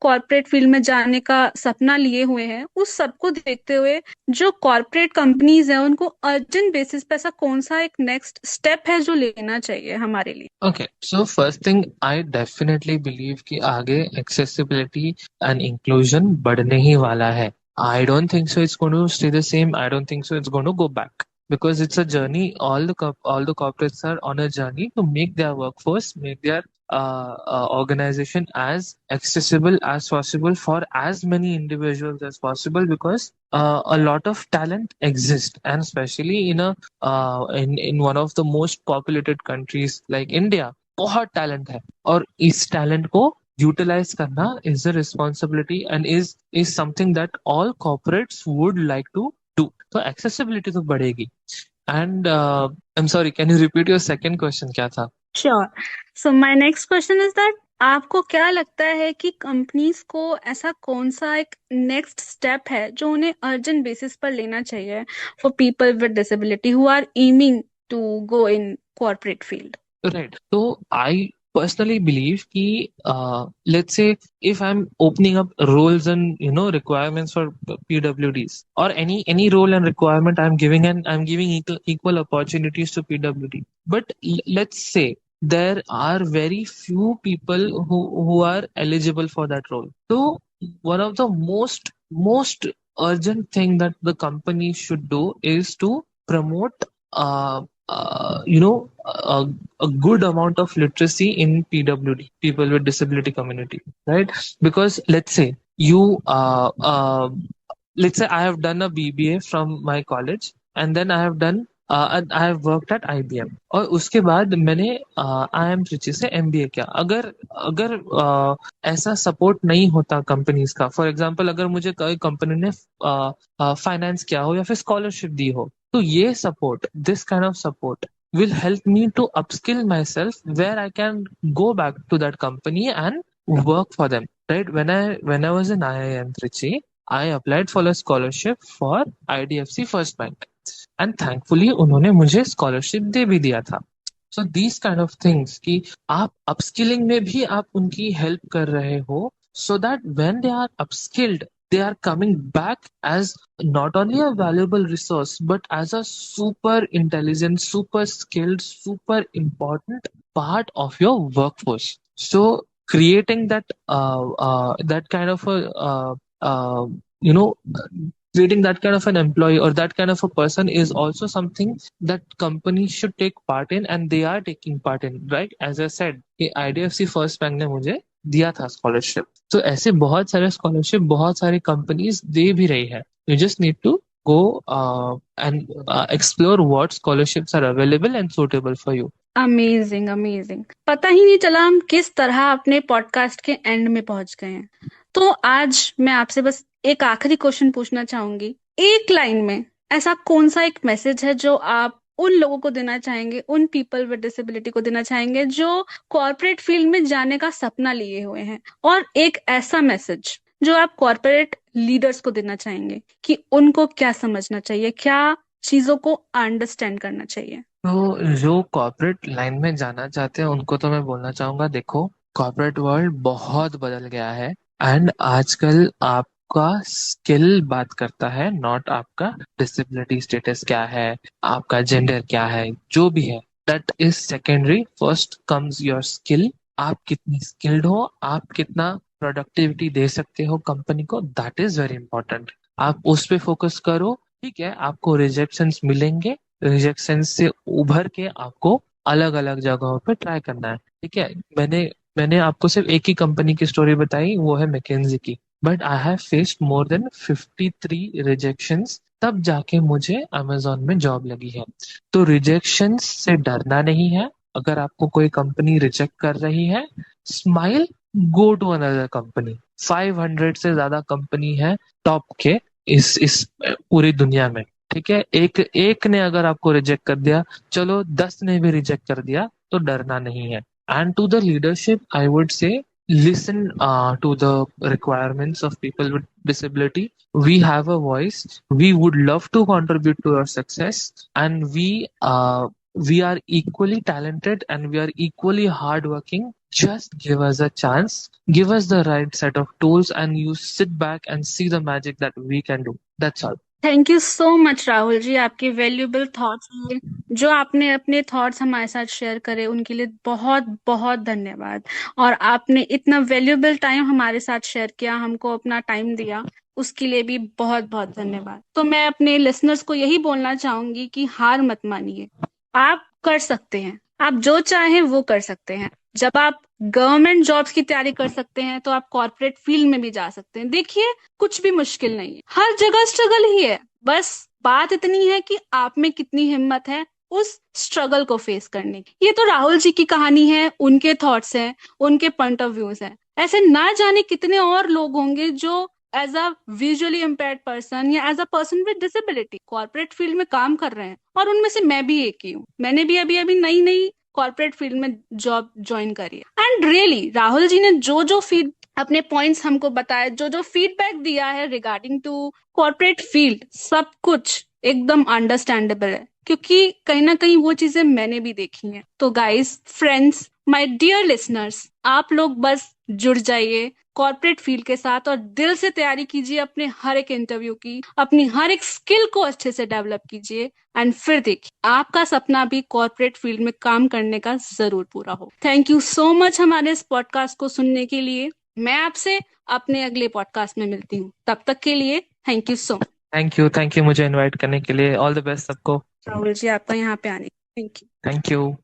corporate field में जाने का सपना लिए हुए हैं, उस सबको देखते हुए जो कॉर्पोरेट कंपनीज हैं उनको अर्जेंट बेसिस पे ऐसा कौन सा एक नेक्स्ट स्टेप है जो लेना चाहिए हमारे लिए? Okay, so first thing, I definitely believe कि आगे accessibility and inclusion बढ़ने ही वाला है. I don't think so it's going to stay the same. I don't think so it's going to go back, because it's a journey. All the corporates are on a journey to make their workforce, make their organization as accessible as possible for as many individuals as possible, because a lot of talent exists, and especially in one of the most populated countries like India, बहुत talent है, और इस talent को utilize करना is a responsibility and is something that all corporates would like to do. तो accessibility तो बढ़ेगी. And I'm sorry, can you repeat your second question? क्या था? Sure. So my next question is that आपको क्या लगता है कि कंपनीज को ऐसा कौन सा एक नेक्स्ट स्टेप है जो उन्हें अर्जेंट बेसिस पर लेना चाहिए for people with disability who are aiming to go in corporate field? Right. So I personally believe कि let's say if I'm opening up roles and requirements for PWDs, or any role and requirement I'm giving equal opportunities to PWD. But let's say there are very few people who are eligible for that role. So one of the most urgent thing that the company should do is to promote a good amount of literacy in PWD, people with disability community, right? Because let's say I have done a BBA from my college, and then and I have worked at IBM, और उसके बाद मैंने IIM Trichy से MBA किया. अगर अगर ऐसा support नहीं होता कंपनीज का, फॉर एग्जांपल अगर मुझे कोई कंपनी ने फाइनेंस किया हो या फिर स्कॉलरशिप दी हो, तो ये support, this kind of support will help me to upskill myself, where I can go back to that company and work for them, right? When I was in IIM Trichy, I applied for a scholarship for IDFC First Bank, and thankfully उन्होंने मुझे scholarship दे भी दिया था. So these kind of things कि आप upskilling में भी आप उनकी help कर रहे हो, so that when they are upskilled, they are coming back as not only a valuable resource, but as a super intelligent, super skilled, super important part of your workforce. So creating that kind of a you know creating that kind of an employee or that kind of a person is also something that companies should take part in, and they are taking part in, right? As I said, कि IDFC First Bank ने मुझे दिया था scholarship. तो ऐसे बहुत सारे scholarship बहुत सारी कंपनीज दे भी रही है. You just need to go and explore what scholarships are available and suitable for you. Amazing amazing, पता ही नहीं चला हम किस तरह अपने पॉडकास्ट के एंड में पहुंच गए हैं। तो आज मैं आपसे बस एक आखिरी क्वेश्चन पूछना चाहूंगी। एक लाइन में ऐसा कौन सा एक मैसेज है जो आप उन लोगों को देना चाहेंगे, उन पीपल विद डिसेबिलिटी को देना चाहेंगे जो कॉर्पोरेट फील्ड में जाने का सपना लिए हुए हैं, और एक ऐसा मैसेज जो आप कॉर्पोरेट लीडर्स को देना चाहेंगे कि उनको क्या समझना चाहिए, क्या चीजों को अंडरस्टैंड करना चाहिए। तो जो कॉर्पोरेट लाइन में जाना चाहते हैं उनको तो मैं बोलना चाहूंगा, देखो कॉर्पोरेट वर्ल्ड बहुत बदल गया है। एंड आजकल आपका स्किल बात करता है, नॉट आपका डिसेबिलिटी स्टेटस क्या है, आपका जेंडर क्या है, जो भी है that is secondary. First comes your skill. आप कितनी स्किल्ड हो, आप कितना प्रोडक्टिविटी दे सकते हो कंपनी को, दैट इज वेरी इंपॉर्टेंट। आप उस पे फोकस करो। ठीक है, आपको रिजेक्शंस मिलेंगे, रिजेक्शन से उभर के आपको अलग अलग जगहों पे ट्राई करना है। ठीक है, मैंने मैंने आपको सिर्फ एक ही कंपनी की स्टोरी बताई, वो है मैकेंजी की। But I have faced more than 53 rejections, तब जाके मुझे अमेजोन में जॉब लगी है। तो रिजेक्शंस से डरना नहीं है। अगर आपको कोई कंपनी रिजेक्ट कर रही है, smile, go to another company. 500 से ज्यादा कंपनी है टॉप के इस पूरी दुनिया में। ठीक है, एक एक ने अगर आपको रिजेक्ट कर दिया, चलो 10 ने भी रिजेक्ट कर दिया, तो डरना नहीं है। And to the leadership I would say, listen to the requirements of people with disability. We have a voice, we would love to contribute to your success, and we are equally talented and we are equally hardworking. Just give us a chance, give us the right set of tools, and you sit back and see the magic that we can do. That's all. Thank you so much Rahul ji, आपके valuable thoughts लिए, जो आपने अपने thoughts हमारे साथ share करे उनके लिए बहुत बहुत धन्यवाद। और आपने इतना वैल्यूएबल टाइम हमारे साथ शेयर किया, हमको अपना टाइम दिया, उसके लिए भी बहुत बहुत धन्यवाद। तो मैं अपने लिसनर्स को यही बोलना चाहूंगी कि हार मत मानिए, आप कर सकते हैं, आप जो चाहें वो कर सकते हैं। जब आप गवर्नमेंट जॉब्स की तैयारी कर सकते हैं तो आप कॉर्पोरेट फील्ड में भी जा सकते हैं। देखिए, कुछ भी मुश्किल नहीं है, हर जगह स्ट्रगल ही है। बस बात इतनी है कि आप में कितनी हिम्मत है उस स्ट्रगल को फेस करने की। ये तो राहुल जी की कहानी है, उनके थॉट्स हैं, उनके पॉइंट ऑफ व्यूज हैं। ऐसे ना जाने कितने और लोग होंगे जो as a visually impaired person या as a person with disability corporate field में काम कर रहे हैं, और उनमें से मैं भी एक ही हूँ। मैंने भी अभी अभी नई नई कॉर्पोरेट फील्ड में जॉब ज्वाइन करी है। एंड रियली राहुल जी ने जो जो फीड अपने पॉइंट्स हमको बताए, जो जो फीडबैक दिया है रिगार्डिंग टू कॉर्पोरेट फील्ड, सब कुछ एकदम अंडरस्टैंडेबल है, क्योंकि कहीं ना कहीं वो चीजें मैंने भी देखी हैं। तो guys, friends, my dear listeners, आप लोग बस जुड़ जाइए कॉर्पोरेट फील्ड के साथ और दिल से तैयारी कीजिए अपने हर एक इंटरव्यू की, अपनी हर एक स्किल को अच्छे से डेवलप कीजिए, एंड फिर देखिए आपका सपना भी कॉर्पोरेट फील्ड में काम करने का जरूर पूरा हो। थैंक यू सो मच हमारे इस पॉडकास्ट को सुनने के लिए। मैं आपसे अपने अगले पॉडकास्ट में मिलती हूँ, तब तक के लिए thank you so much. Thank you मुझे इनवाइट करने के लिए। ऑल द बेस्ट सबको। राहुल जी, आपका यहाँ पे आने, थैंक यू। Thank you.